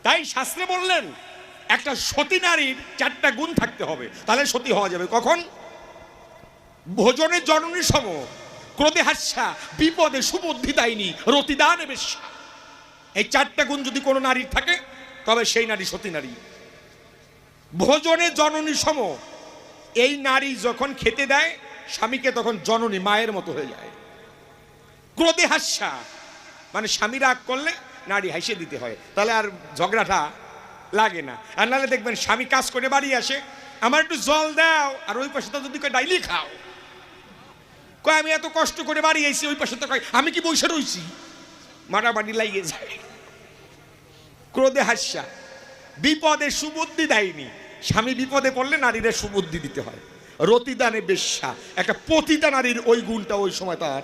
তাই শাস্ত্রে বললেন একটা সতী নারীর 4টা গুণ থাকতে হবে, তাহলে সতী হওয়া যাবে। কখন? ভোজনে জননী সম, ক্রোধে হাস্যা, বিপদে সুবুদ্ধি দায়িনী, রতিদানে বেশ্যা। এই 4টা গুণ যদি কোনো নারীর থাকে তবে সেই নারী সতী নারী। ভোজনে জননী সম, এই নারী যখন খেতে দেয় স্বামীকে তখন জননী মায়ের মতো হয়ে যায়। ক্রোধে হাস্যা মানে স্বামী রাগ করলে নারী হাসে দিতে হয়, তাহলে আর ঝগড়াটা লাগে না। আর নাহলে দেখবেন স্বামী কাজ করে বাড়ি আসে, আমার একটু জল দাও, আর ওই পাশে তো যদি ডাইলি খাও, কয় আমি এত কষ্ট করে বাড়ি আইছি, ওই পাশে তো কয় আমি কি বসে রইছি, মারামারি লাগিয়ে যায়। ক্রোধে হাস্যা, বিপদে সুবুদ্ধি দেয়নি, স্বামী বিপদে পড়লে নারীদের সুবুদ্ধি দিতে হয়। রতিদানে বেশ্যা, একটা পতিতা নারীর ওই গুণটা ওই সময় তার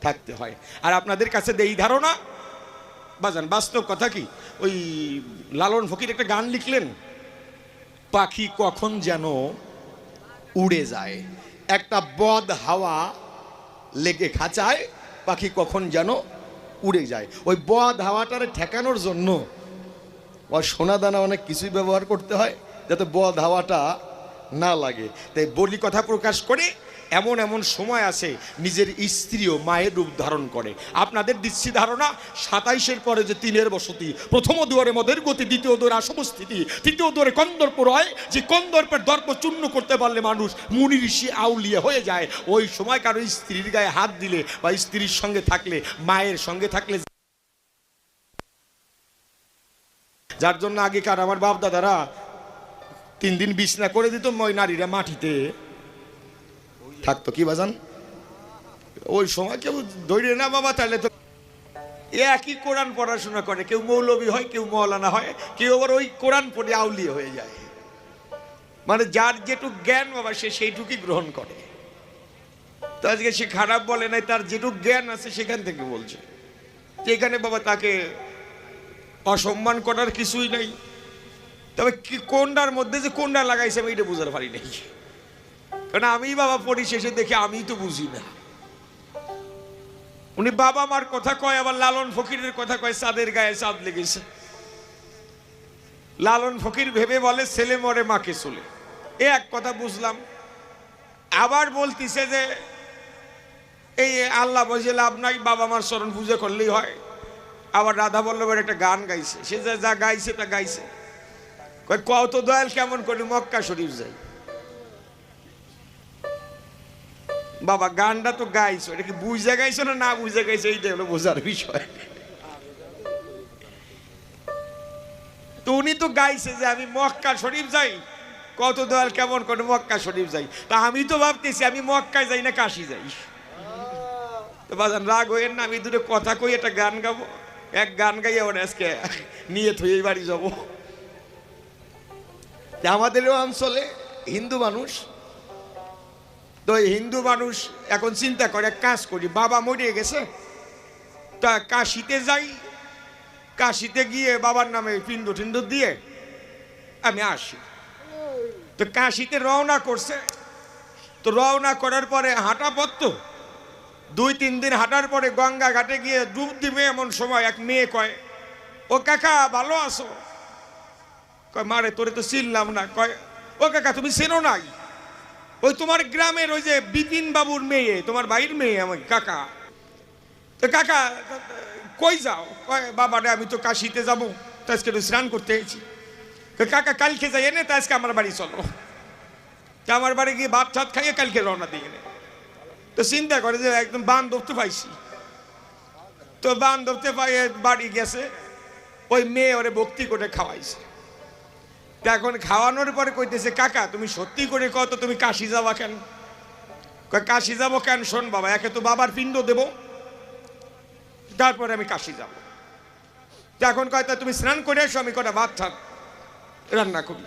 থাকতে হয়। আর আপনাদের কাছে দেই ধারণা বাজান, বাস্তব কথা কি, ওই লালন ফকির একটা গান লিখলেন, পাখি কখন যেন উড়ে যায়, একটা বদ হাওয়া লেগে খাঁচায় পাখি কখন যেন উড়ে যায়। ওই বদ হাওয়াটারে ঠেকানোর জন্য ওই সোনাদানা অনেক কিছুই ব্যবহার করতে হয় যাতে বদ হাওয়াটা না লাগে। তাই বলি কথা প্রকাশ করে এমন এমন সময় আছে নিজের স্ত্রীও মায়ের রূপ ধারণ করে। আপনাদের দিচ্ছি ধারণা, 27-এর পরে যে 3-এর বসতি, প্রথম দুয়ারে মদের গতি, দ্বিতীয় দুয়ারে আসবস্থিতি, তৃতীয় দুয়ারে কন্দর্প রয়, যে কন্দর্পের দর্প চূর্ণ করতে পারলে মানুষ মুনি ঋষি আউলিয়া হয়ে যায়। ওই সময় কারো স্ত্রীর গায়ে হাত দিলে বা স্ত্রীর সঙ্গে থাকলে, মায়ের সঙ্গে থাকলে, যার জন্য আগেকার আমার বাপ দাদারা 3 দিন বিছনা করে দিত, ওই নারীরা মাটিতে থাকতো। কি বাজান, ওই সময় কেউ ধৈর্য না বাবা, তাহলে তো একই কোরআন পড়াশোনা করে, কেউ মৌলবী হয়, কেউ মৌলানা হয়, কেউ আবার ওই কোরআন পড়ে আউলিয়া হয়ে যায়। মানে যার যেটুক জ্ঞান বাবা সে সেইটুকুই গ্রহণ করে। তো আজকে সে খারাপ বলে নাই, তার যেটুক জ্ঞান আছে সেখান থেকে বলছে যে এখানে বাবা তাকে অসম্মান করার কিছুই নাই। তবে কি কোনটার মধ্যে যে কোনটা লাগাইছে আমি এটা বুঝতে পারি নাই, কারণ আমি বাবা পরিশেষে দেখে আমি তো বুঝি না। উনি বাবা মার কথা কয়, আবার লালন ফকিরের কথা কয়, চাঁদের গায়ে চাঁদ লেগেছে। লালন ফকির ভেবে বলে ছেলে মরে মাকে চলে, এ এক কথা বুঝলাম। আবার বলতিছে যে এই আল্লাহ বলছে লাভ নাই, বাবা মার চরণ পূজা করলেই হয়। আবার রাধা বল্লভের একটা গান গাইছে, সে যা গাইছে তা গাইছে। কত দয়াল কেমন করে মক্কা শরীফ যাই। বাবা গানটা তো গাইছো, এটা কি বুঝে গাইছো না বুঝে গাইছো, এইটা হলো বোঝার বিষয়। তো উনি তো গাইছে যে আমি মক্কা শরীফ যাই, কত দয়াল কেমন করে মক্কা শরীফ যাই। তা আমি তো ভাবতেছি আমি মক্কায় যাই না কাশি যাই। তো বাজান রাগ হইয়েন না, আমি দুটো কথা কই একটা গান গাবো, এক গান গাই আবার আজকে নিয়ে থই বাড়ি যাবো। আমাদেরও অঞ্চলে হিন্দু মানুষ, তো হিন্দু মানুষ এখন চিন্তা করে এক কাজ করি, বাবা মরে গেছে তা কাশিতে যাই, কাশিতে গিয়ে বাবার নামে পিণ্ড টিণ্ড দিয়ে আমি আসি। তো কাশিতে রওনা করছে, তো রওনা করার পরে হাঁটা পথ, তো 2-3 দিন হাঁটার পরে গঙ্গা ঘাটে গিয়ে ডুব দিবে এমন সময় এক মেয়ে কয়, ও কাকা ভালো আছো? কয় মারে তোরে তো চিনলাম না। কয় ও কাকা তুমি চেনো নাই, ওই তোমার গ্রামের ওই যে বিপিন বাবুর মেয়ে, তোমার ভাইয়ের মেয়ে আমার কাকা। তো কাকা কই যাও? কয় বাবা রে আমি তো কাশিতে যাবো, তো আজকে একটু স্নান করতে এসেছি। কাকা কালকে যাই এনে, তো আজকে আমার বাড়ি চলো, তো আমার বাড়ি গিয়ে ভাত ঠাত খাইয়ে কালকে রওনা দিয়ে এনে। তো চিন্তা করে যে একদম বান্ধব তো পাইছি, তো বান্ধবতে পাইয়ে বাড়ি গেছে, ওই মেয়ে ওরে ভক্তি করে খাওয়াইছে। এখন খাওয়ানোর পরে কইতেছে কাকা তুমি সত্যি করে কত তুমি কাশি যাবা কেন? কয় কাশি যাবো কেন? শোন বাবা, একে তো বাবার পিণ্ড দেব, তারপরে আমি কাশি যাব। এখন কয় তা তুমি স্নান করে এসো, আমি কটা ভাত ঠাত রান্না করি।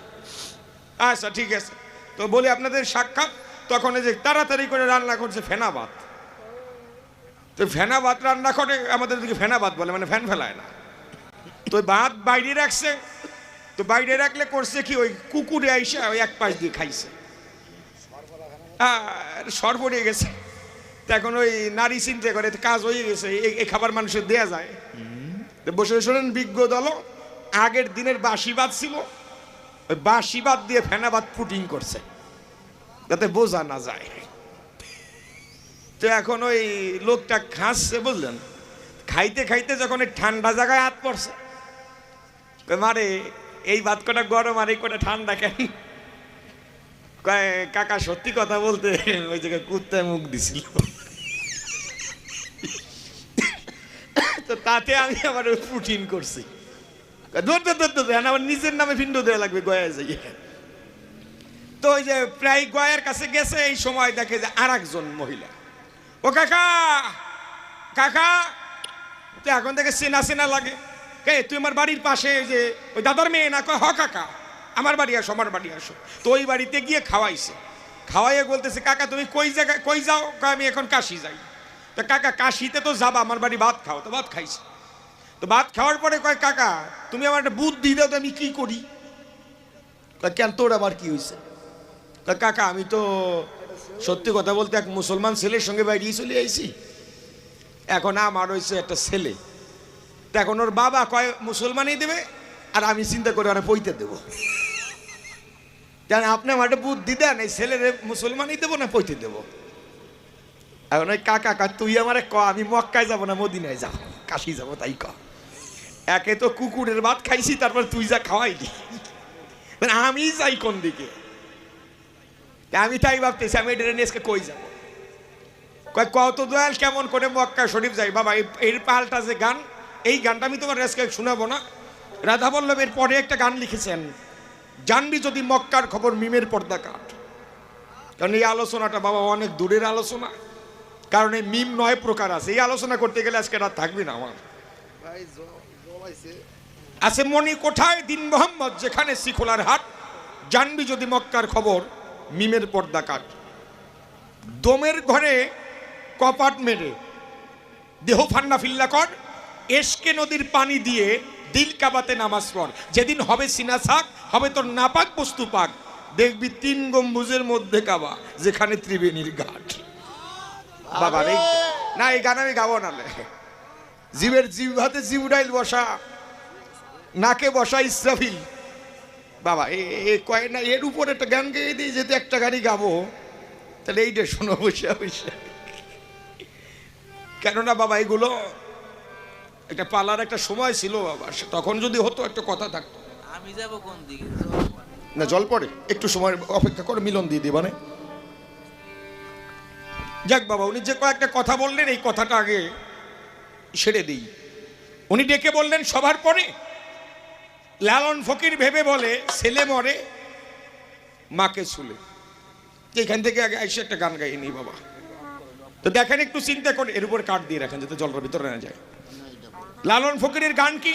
আচ্ছা ঠিক আছে। তো বলি আপনাদের সাক্ষাৎ, তখন এই যে তাড়াতাড়ি করে রান্না করছে ফেনা ভাত। তো ফেনা ভাত রান্না করে, আমাদের দিকে ফেনা ভাত বলে, মানে ফ্যান ফেলায় না। তো ভাত বাইরে রাখছে, তো বাইরে রাখলে করছে কি, ওই কুকুরে আইসা ওই এক পাশ দিয়ে খাইছে, সর পড়ে গেছে। এখন ওই নারী চিন্তা করে কাজ হয়ে গেছে, এই খাবার মানুষের দেয়া যায়। বসে শোনেন বিজ্ঞ দল আগের দিনের বাসি ভাত ছিল, ওই বাসি ভাত দিয়ে ফেনা ভাত পুটিং করছে যাতে বোঝা না যায়। তো এখন ওই লোকটা খাচ্ছে, বুঝলেন, খাইতে খাইতে যখন ঠান্ডা জায়গায় হাত পড়ছে, মারে এই ভাত কটা গরম আর এই কটা ঠান্ডা কেন? কাকা সত্যি কথা বলতে ওই জায়গায় কুত্তায় মুখ দিছিল, তো তাতে আমি আবার পুটিন করছি। আমার নিজের নামে ভিন্ড দেওয়া লাগবে, গয়া যাই। তো ওই যে প্রায় গয়ের কাছে গেছে, এই সময় দেখে যে আর একজন মহিলা, ও কাকা কাকা, তো এখন থেকে চেনা চেনা লাগে, কে তুই আমার বাড়ির পাশে যে ওই দাদার মেয়ে না? কয় হ কাকা, আমার বাড়ি আসো, আমার বাড়ি আসো। তো ওই বাড়িতে গিয়ে খাওয়াইছে, খাওয়াইয়ে বলতেছে কাকা তুমি কই জায়গায় কই যাও? আমি এখন কাশি যাই। তো কাকা কাশিতে তো যাবা, আমার বাড়ি ভাত খাও। তো ভাত খাইছে, তো ভাত খাওয়ার পরে কয় কাকা তুমি আমার একটা বুদ্ধি দাও তো আমি কি করি? কেন তোর আবার কি হয়েছে? কাকা আমি তো সত্যি কথা বলতে এক মুসলমান ছেলের সঙ্গে বাইরে চলে আইছি, এখন আমার হয়েছে একটা ছেলে, তো এখন ওর বাবা কয় মুসলমানই দেবে, আর আমি চিন্তা করে ওরা পইতে দেবো। কেন আপনি আমার একটা বুদ্ধি দেন, এই ছেলের মুসলমানই দেবো না পইতে দেবো? এখন ওই কাকা তুই আমার ক, আমি মক্কায় যাবো না মদিনায় যাবো, কাশি যাবো, তাই ক। একে তো কুকুরের ভাত খাইছি, তারপর তুই যা খাওয়াইলি, আমি যাই কোন দিকে? আমি তাই ভাবতেছি আমি এটা নিয়ে কই যাবো। কত দয়াল কেমন করে মক্কা শরীফ যাই? বাবা এর পাল্টা যে গান, এই গানটা আমি তোমার আজকে শোনাবো না। রাধা বল্লভের পরে একটা গান লিখেছেন, জানবি যদি মক্কার খবর মিমের পর্দা কাট। কারণ এই আলোচনাটা বাবা অনেক দূরের আলোচনা, কারণ এই মিম 9 প্রকার আছে, এই আলোচনা করতে গেলে আজকে রাত থাকবি না আমার। আছে মনি কোঠায় দিন মোহাম্মদ যেখানে শিখোলার হাট, জানবি যদি মক্কার খবর মিমের পর্দা কাট। দমের ঘরে কপাট মেরে দেহ ফান্না ফিল্লা কর, এসকে নদীর পানি দিয়ে দিল কাবাতে নামাজ পড়। যেদিন হবে সিনা শাক, হবে তোর নাপাক বস্তু পাক, দেখবি 3 গম্বুজের মধ্যে কাবা, যেখানে ত্রিবেণীর ঘাট। বাবা রে না, এই গান আমি গাবো না। জীবের জিহ্বাতে জিবরাইল বসা, নাকে বসা ইসরাফিল। বাবা এ কয় না, এর উপর একটা গান গেয়ে দিই, যেতে একটা গাড়ি গাবো, তাহলে এইটা শোনো বসে বসে। কেননা বাবা এগুলো একটা পালার একটা সময় ছিল বাবা, তখন যদি হতো একটা কথা থাকতো। আমি যাব কোন দিকে? না জল পড়ে, একটু সময় অপেক্ষা করে মিলন দিয়ে দিবা না। যাক বাবা, উনি যে কয়েকটা কথা বললেন, এই কথাটা আগে সেরে দিই। উনি ডেকে বললেন সবার পরে, লালন ফকির ভেবে বলে ছেলে মরে মাকে ছুলে। এখান থেকে আগে এসে একটা গান গাইনি বাবা। তো দেখেন একটু চিন্তা করে, এর উপর কাঠ দিয়ে রাখেন যাতে জলটার ভিতরে না যায়। লালন ফকিরের গান কি?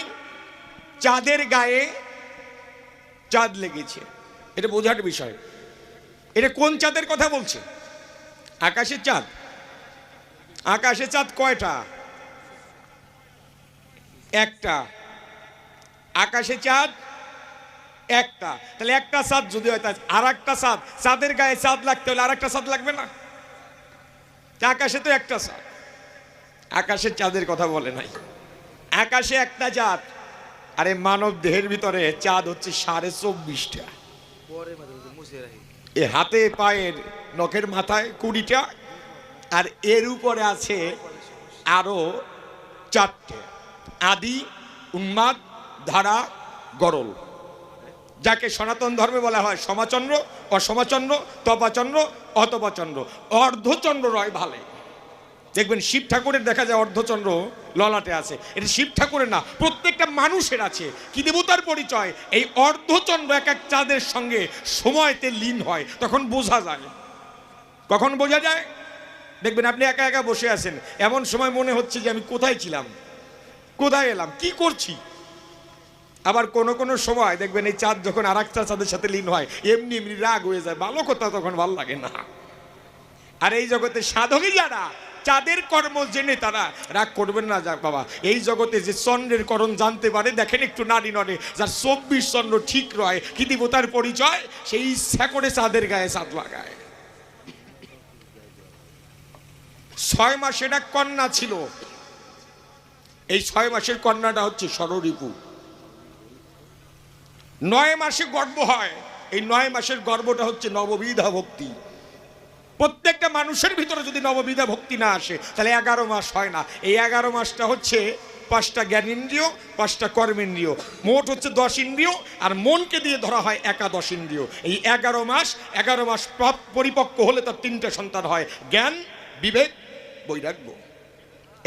চাঁদের গায়ে চাঁদ লেগেছে, এটা বোঝার বিষয়। এটা কোন চাঁদের কথা বলছে? আকাশের চাঁদ। আকাশে চাঁদ কয়টা? একটা। আকাশে চাঁদ একটা, তাহলে একটা চাঁদ যদি হয়, আর একটা চাঁদ, চাঁদের গায়ে চাঁদ লাগতে হলে আর একটা চাঁদ লাগবে না? আকাশে তো একটা চাঁদ, আকাশের চাঁদের কথা বলে নাই। আকাশে একটা চাঁদ, আরে মানব দেহের ভিতরে চাঁদ হচ্ছে 24.5টা। এ হাতে পায়ের নখের মাথায় 20টা, আর এর উপরে আছে আরো 4টে, আদি, উন্মাদ, ধারা, গরল। যাকে সনাতন ধর্মে বলা হয় সমাচন্দ্র, অসমাচন্দ্র, তপাচন্দ্র, অতপাচন্দ্র, অর্ধচন্দ্র রয় ভালে। দেখবেন শিব ঠাকুরের দেখা যায় অর্ধচন্দ্র ললাটে আছে, এটা শিব ঠাকুরের না, প্রত্যেকটা মানুষের আছে। কি দেবতার পরিচয়? এই অর্ধচন্দ্র এক এক চাঁদের সঙ্গে সময়তে লীন হয়, তখন বোঝা যায়। কখন বোঝা যায়? দেখবেন আপনি একা একা বসে আছেন, এমন সময় মনে হচ্ছে যে আমি কোথায় ছিলাম, কোথায় এলাম, কি করছি। আবার কোনো কোনো সময় দেখবেন এই চাঁদ যখন আর একটা চাঁদের সাথে লীন হয়, এমনি এমনি রাগ হয়ে যায়, ভালো কথা তখন ভালো লাগে না। আর এই জগতে সাধকই যারা চাঁদের কর্ম জেনে তারা রাগ করবেন না। যাক বাবা, এই জগতে যে চন্দ্রের করণ জানতে পারে, দেখেন একটু নারী নড়ে, যার 24 চন্দ্র ঠিক রয়, কি দেবতার পরিচয়? সেই ইচ্ছা করে চাঁদের গায়ে চাঁদ লাগায়। 6 মাসের এক কন্যা ছিল, এই 6 মাসের কন্যাটা হচ্ছে ষড়রিপু। 9 মাসে গর্ভ হয়। এই 9 মাসের গর্ভটা হচ্ছে নববিধা ভক্তি। প্রত্যেকটা মানুষের ভিতরে যদি নববিধা ভক্তি না আসে তাহলে 11 মাস হয় না। এই 11 মাসটা হচ্ছে 5টা জ্ঞানেন্দ্রিয়, 5টা কর্মেন্দ্রিয়, মোট হচ্ছে 10 ইন্দ্রিয়, আর মনকে দিয়ে ধরা হয় একাদশ ইন্দ্রিয়। এই 11 মাস পরিপক্ক হলে তার 3টে সন্তান হয়, জ্ঞান, বিবেক, বৈরাগ্য।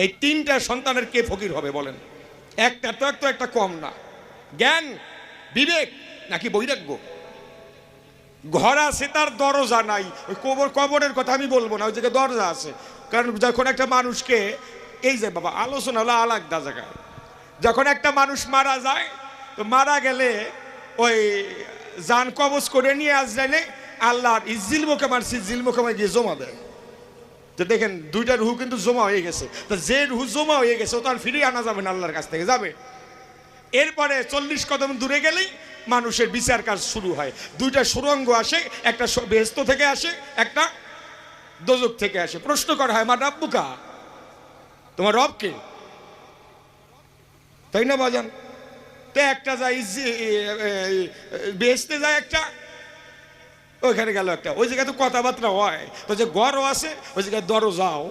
এই 3টা সন্তানের কে ফকির হবে বলেন? একটা তো একটা কম না। জ্ঞান, বিবেক নাকি বৈরাগ্য? ঘর আছে তার দরজা নাই, ওই কবরের কথা আমি বলবো না, ওই জায়গায় দরজা আছে। কারণ যখন একটা মানুষকে, এই যে বাবা আলোচনা হলো আলাদা জায়গায়, যখন একটা মানুষ মারা যায়, তো মারা গেলে ওই জান কবজ করে নিয়ে আসলে আল্লাহর ইজিল মুখে মারছি, জিল মুখে গিয়ে জমা দেয়। তো দেখেন 2টা রুহু কিন্তু জমা হয়ে গেছে। তো যে রুহু জমা হয়ে গেছে ও তো আর ফিরিয়ে আনা যাবে না, আল্লাহর কাছ থেকে যাবে। এরপরে 40 কদম দূরে গেলেই মানুষের বিচার কাজ শুরু হয়। 2টা সুরঙ্গ আসে, একটা বেহেশত থেকে আসে, একটা দোজক থেকে আসে। প্রশ্ন করা হয়, মা রাব্বুকা, তোমার রব কে? তাই না বাজান? তো একটা যায় বেহেশতে যায়, একটা ওইখানে গেল একটা। ওই জায়গায় তো কথাবার্তা হয়, তো যে গড়ও আছে ওই জায়গায় দরজাও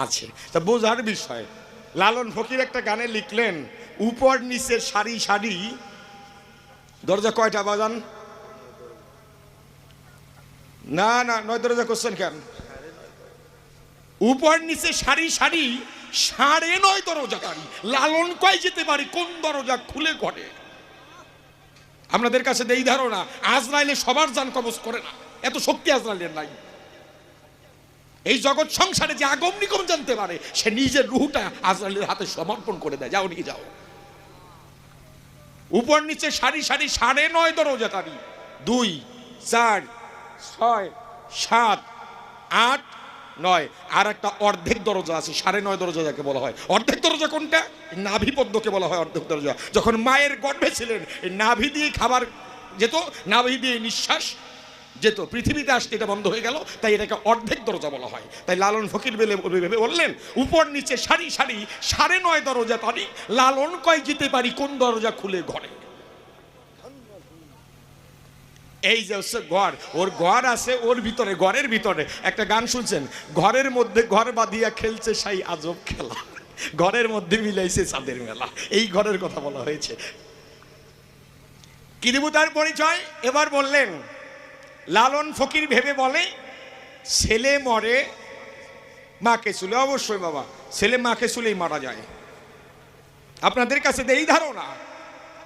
আছে। তা বোঝার বিষয়, লালন ফকির একটা গানে লিখলেন, উপর নিচে সারি সারি দরজা কয়টা বাজান? না 9 দরজা করছেন কেন? উপর নিচে সারি সারি 9.5 দরজা গাড়ি। লালন কয় যেতে পারি কোন দরজা খুলে ঘটে? আপনাদের কাছে এই ধারণা আজরাইলে সবার জান কবজ করে না, এত শক্তি আজরাইলের নাই। এই জগৎ সংসারে যে আগম নিগম জানতে পারে, সে নিজের রুহটা আজরাইলের হাতে সমর্পণ করে দেয়, যাও নিয়ে যাও। উপর নিচে সারি সারি 9.5 দরজা গাড়ি। 2, 4, 6, 7, 8, 9। আর একটা অর্ধেক দরজা আছে, 9.5 দরজা যাকে বলা হয়। অর্ধেক দরজা কোনটা? নাভি পদ্মকে বলা হয় অর্ধেক দরজা। যখন মায়ের গর্ভে ছিলেন, এই নাভি দিয়ে খাবার যেত, নাভি দিয়ে নিঃশ্বাস যেত, পৃথিবীতে আসতে এটা বন্ধ হয়ে গেল, তাই এটাকে অর্ধেক দরজা বলা হয়। তাই লালন ফকির ভেবে বললেন, উপর নিচে সারি সারি 9.5 দরজা তারি, লালন কয় যেতে পারি কোন দরজা খুলে ঘরে। এই যে হচ্ছে ঘর, ওর ঘর আছে, ওর ভিতরে, ঘরের ভিতরে একটা গান শুনছেন, ঘরের মধ্যে ঘর বাঁধিয়া খেলছে সাই আজব খেলা, ঘরের মধ্যে মিলাইছে চাঁদের মেলা। এই ঘরের কথা বলা হয়েছে। কি দেব তার পরিচয়? এবার বললেন, লালন ফকির ভেবে বলে, ছেলে মরে মাকে চুলে। অবশ্যই বাবা, ছেলে মাকে চুলেই মারা যায়। আপনাদের কাছে এই ধারণা।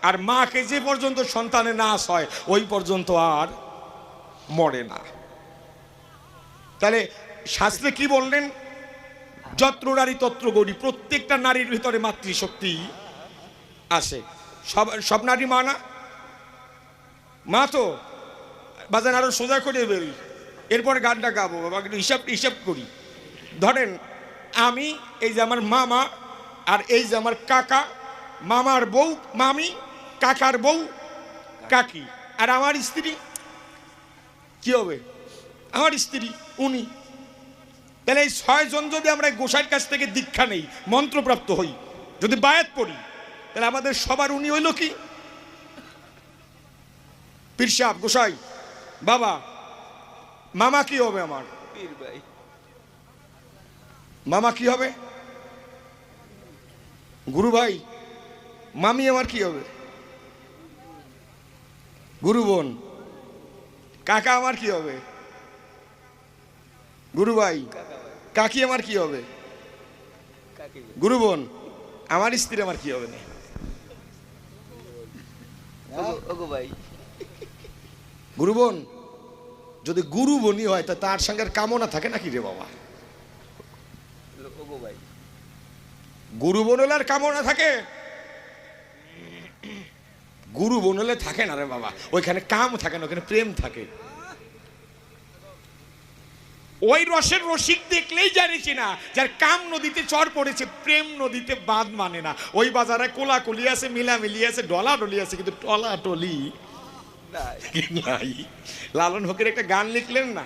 আর মাকে যে পর্যন্ত সন্তানের নাশ হয় ওই পর্যন্ত আর মরে না। তাহলে শাস্ত্রে কি বললেন? যত্র নারী তত্র গৌরী। প্রত্যেকটা নারীর ভিতরে মাতৃশক্তি আছে। সব নারী মা না? মা তো বাজান, আরো সোজা করে বেরোই, এরপরে গানটা গাবো বাবা, হিসাব করি। ধরেন আমি, এই যে আমার মামা, আর এই যে আমার কাকা, মামার বউ মামি, কাকার বউ কাকি, আর আমার স্ত্রী কি হবে? আমার স্ত্রী উনি। তাহলে এই 6 জন যদি আমরা গোসাইয়ের কাছ থেকে দীক্ষা নেই, মন্ত্রপ্রাপ্ত হই, যদি বায়াত পড়ি, তাহলে আমাদের সবার উনি হইল কি? পীর সাহেব, গোসাই বাবা। মামা কি হবে আমার? পীর ভাই। মামা কি হবে? গুরু ভাই। মামি আমার কি হবে? গুরু বোন। কাকা আমার কি হবে? গুরু ভাই। কাকি আমার কি হবে? গুরু বোন। আমার স্ত্রী আমার কি হবে? না গুরু বোন। যদি গুরু বনি হয় তা তার সঙ্গে কামনা থাকে নাকি রে বাবা? গুরু বোন হলে আর কামনা থাকে? গুরু বোন হলে থাকে না রে বাবা, ওইখানে কাম থাকে না, ওইখানে প্রেম থাকে। ওই রসের রসিক দেখলেই জানিছি না যার কাম নদীতে চর পড়েছে, প্রেম নদীতে বাঁধ মানে না। ওই বাজারে কোলাকুলি আছে, মিলামিলি আছে, ডলাডলি আছে, কিন্তু টলাটলি নাই। লালন ফকির একটা গান লিখলেন না,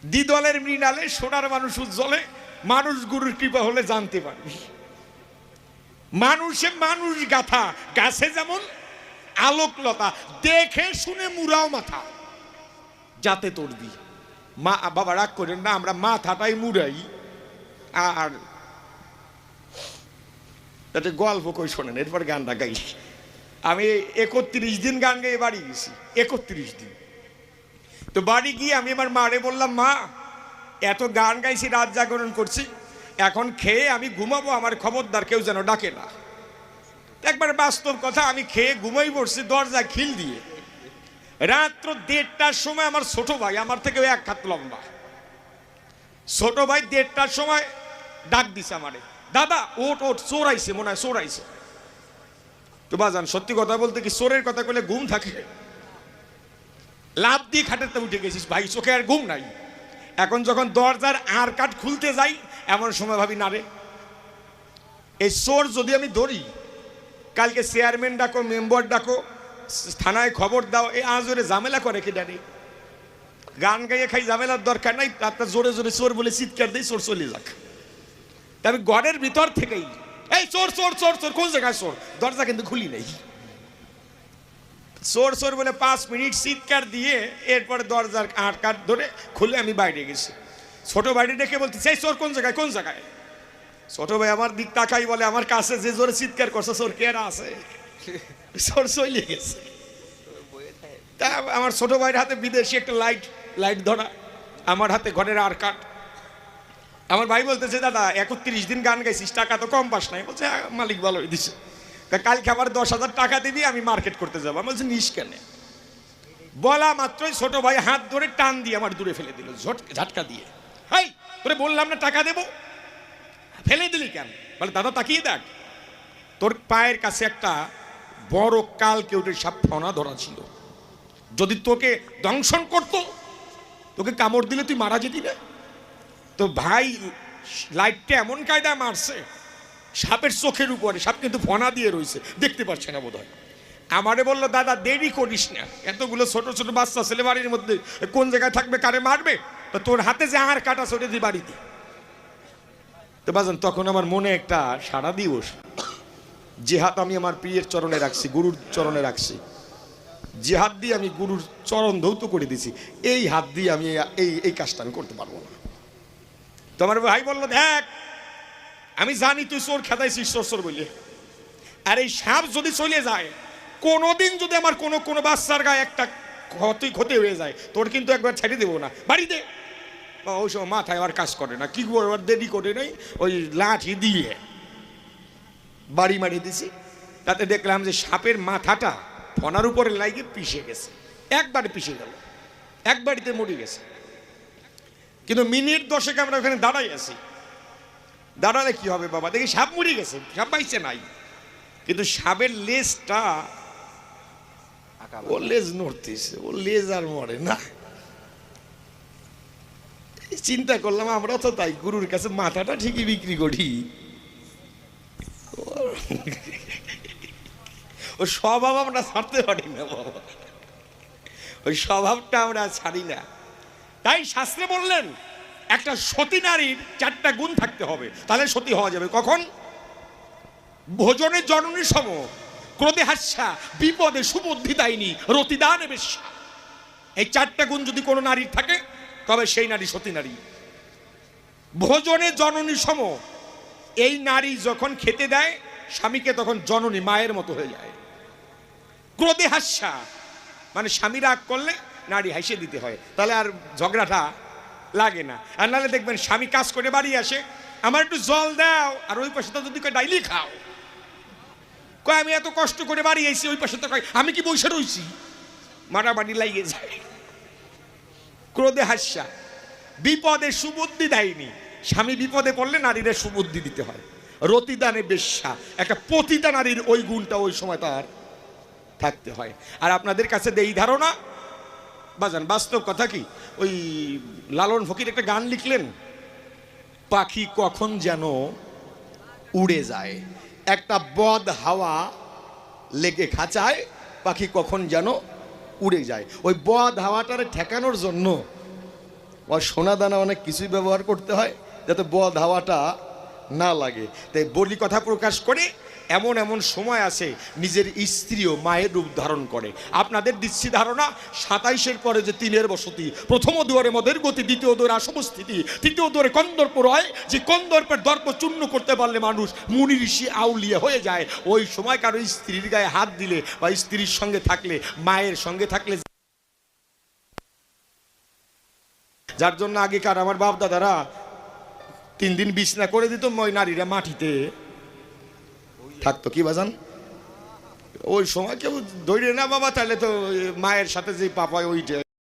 দ্বিদলের মৃণালে সোনার মানুষ উজ্জ্বলে, মানুষ গুরুর কৃপা হলে জানতে পারবি। মানুষে মানুষ গাথা, গাছে যেমন আলোকলতা, দেখে শুনে মুড়াও মাথা, যাতে তোর দি মা বাবা রাগ করেন না, আমরা মাথাটাই মুড়াই। আর একটা গল্প কই শোনেন, এরপর গানটা গাই। আমি 31 দিন গান গাইয়ে বাড়ি গেছি, 31 দিন। তো বাড়ি গিয়ে আমি আমার মারে বললাম, মা এত গান গাইছি, রাত জাগরণ করছি, এখন খেয়ে আমি ঘুমাবো, আমার খবরদার কেউ যেন ডাকে না। একবার বাস্তব কথা, আমি খেয়ে ঘুমাই পড়ছি দরজা খিল দিয়ে। রাত্র 1:30টার সময় আমার ছোট ভাই, আমার থেকে 1 হাত লম্বা ছোট ভাই, 1:30টার সময় ডাক দিছে আমারে, দাদা ওট ওট, চোর আইছে, মনে হয় চোর আইছে। তো বাজান সত্যি কথা বলতে কি, চোরের কথা বলে ঘুম থাকে? লাভ দিয়ে খাটেতে উঠে গেছিস ভাই, চোখে আর ঘুম নাই। এখন যখন দরজার আর কাঠ খুলতে যাই, এমন সময় ভাবি না রে, এই চোর যদি আমি ধরি, কালকে চেয়ারম্যান ডাকো, মেম্বার ডাকো, থানায় খবর দাও, এই আজরে ঝামেলা করে কি ডারে? গান গাইয়ে খাই, ঝামেলার দরকার নাই, আপনার জোরে জোরে চোর বলে চিৎকার দিই, চোর চলে যাক। তবে ঘরের ভিতর থেকেই এই চোর চোর চোর চোর, কোন জায়গায় চোর, দরজা কিন্তু খুলি নেই। চোর চোর বলে 5 মিনিট চিৎকার দিয়ে এরপরে দরজার আট কাঠ ধরে খুলে আমি বাইরে গেছি। ছোট ভাইটি ডেকে বলতে, সেই চোর কোন জায়গায়, কোন জায়গায়? ছোট ভাই আমার দিক তাকাই বলে, আমার কাছে যে জোরে চিৎকার করছে, চোর কে আছে? চোর চলে গেছে। তা আমার ছোট ভাইয়ের হাতে বিদেশি একটা লাইট ধরা, আমার হাতে ঘরের আর কাঠ। আমার ভাই বলতেছে, দাদা 31 দিন গান গাইছিস, টাকা তো কম পাস নাই। বলছে, মালিক ভালোই দিছে, কালকে আবার 10,000 টাকা দিবি, আমি মার্কেট করতে যাবো। আমি বলছি, নিস কেন? বলা মাত্রই ছোট ভাই হাত ধরে টান দিয়ে আমার দূরে ফেলে দিল, ঝটকা দিয়ে। হাই তোরে বললাম না টাকা দেবো, ফেলে দিলি কেন? বলে, দাদা তাকিয়ে দেখ, তোর পায়ের কাছে একটা বড় কাল কেউটের সাপ ফনা ধরা ছিল, যদি তোকে দংশন করতো, তোকে কামড় দিলে তুই মারা যেতি না। তো ভাই লাইটটা এমন কায়দা মারছে, সাপের চোখের উপরে, সাপ কিন্তু ফনা দিয়ে রয়েছে, দেখতে পাচ্ছে না বোধ হয়। আমারে বললো, দাদা দেরি করিস না, এতগুলো ছোট ছোট বাচ্চা ছেলে বাড়ির মধ্যে কোন জায়গায় থাকবে, কারে মারবে, তো তোর হাতে যে আর কাটা চড়ে দি বাড়িতে। তো বাজান তখন আমার মনে একটা সারা দিবস, যে হাত আমি আমার প্রিয়ের চরণে রাখছি, গুরুর চরণে রাখছি, যে হাত দিয়ে আমি গুরুর চরণ ধৌত করে দিছি, এই হাত দিয়ে আমি এই কাজটা আমি করতে পারবো না। তোমার ভাই বললো, দেখ আমি জানি তুই চোর খেদাইছিস, চোর চোর বলে, আর এই সাপ যদি চলে যায়, কোনোদিন যদি আমার কোনো বাচ্চার গায়ে একটা ক্ষতি হয়ে যায়, তোর কিন্তু একবার ছেড়ে দেবো না, বাড়ি দে। ওই সব মাথায় আমার কাজ করে না, কি করবো, দেরি করে নেই, ওই লাঠি দিয়ে বাড়ি মারিয়ে দিছি। তাতে দেখলাম যে সাপের মাথাটা ফনার উপরে লাগিয়ে পিষে গেছে, একবারে পিষে গেল, একবারিতে মরে গেছে। কিন্তু মিনিট 10 আমরা ওখানে দাঁড়াই আছি, দাঁড়ালে কি হবে বাবা, দেখি সাপ মরে গেছে, সাপ পাইছে নাই, কিন্তু সাপের লেজটা, ও লেজ নড়তেছে, ও লেজ আর মরে না। চিন্তা করলাম, আমরা তো তাই গুরুর কাছে মাথাটা ঠিকই বিক্রি করি, ও স্বভাব আমরা ছাড়তে পারি না বাবা, ওই স্বভাবটা আমরা ছাড়ি না। তাই শাস্ত্রে বললেন, একটা সতী নারীর 4টা গুণ থাকতে হবে, তাহলে সতী হওয়া যাবে। কখন? ভোজনের জননী সম, ক্রোধে হাস্যা, বিপদে সুবুদ্ধিদায়িনী, রতিদানে বেশ্যা। এই 4টা গুণ যদি কোনো নারীর থাকে, তবে সেই নারী সতী নারী। ভোজনে জননী সম, এই নারী যখন খেতে দেয় স্বামীকে, তখন জননী মায়ের মতো হয়ে যায়। ক্রোধে হাস্যা মানে স্বামী রাগ করলে নারী হাসিয়ে দিতে হয়, তাহলে আর ঝগড়াটা লাগে না। আর নাহলে দেখবেন স্বামী কাজ করে বাড়ি আসে, আমার একটু জল দাও, আর ওই পাশে তো যদি ডাইলি খাও, কয় আমি এত কষ্ট করে বাড়ি আইছি, ওই পাশে তো কয় আমি কি বসে রইছি, মারামারি লাগিয়ে যায়। ক্রোধে হাস্যা, বিপদে সুবুদ্ধি দেয়নি, স্বামী বিপদে পড়লে নারীরা সুবুদ্ধি দিতে হয়। রতিদানে বেশ্যা, একটা পতিতা নারীর ওই গুণটা ওই সময় তার থাকতে হয়। আর আপনাদের কাছে এই ধারণা বাজান, বাস্তব কথা কি, ওই লালন ফকির একটা গান লিখলেন, পাখি কখন যেন উড়ে যায়, একটা বদ হাওয়া লেগে খাঁচায়, পাখি কখন যেন উড়ে যায়। ওই বদ হাওয়াটারে ঠেকানোর জন্য ওই সোনা দানা অনেক কিছুই ব্যবহার করতে হয়, যাতে বদ হাওয়াটা না লাগে। তাই বলি কথা প্রকাশ করে এমন এমন সময় আছে নিজের স্ত্রীও মায়ের রূপ ধারণ করে। আপনাদের দিচ্ছি ধারণা 27-এর পরে যে 3-এর বসতি, প্রথম দুয়ারে মদের গতি, দ্বিতীয় দুয়ারে আসবস্থিতি, তৃতীয় দুয়ারে কন্দর্প রয়, যে কন্দর্পের দর্প চূর্ণ করতে পারলে মানুষ মুনি ঋষি আউলিয়া হয়ে যায়। ওই সময় কারো স্ত্রীর গায়ে হাত দিলে বা স্ত্রীর সঙ্গে থাকলে, মায়ের সঙ্গে থাকলে, যার জন্য আগেকার আমার বাপ দাদারা 3 দিন বিছনা করে দিত, ওই নারীরা মাটিতে থাকতো। কি বাজান, ওই সময় কেউ ধরে না বাবা, তাহলে তো মায়ের সাথে যে পাপ হয় ওইটা।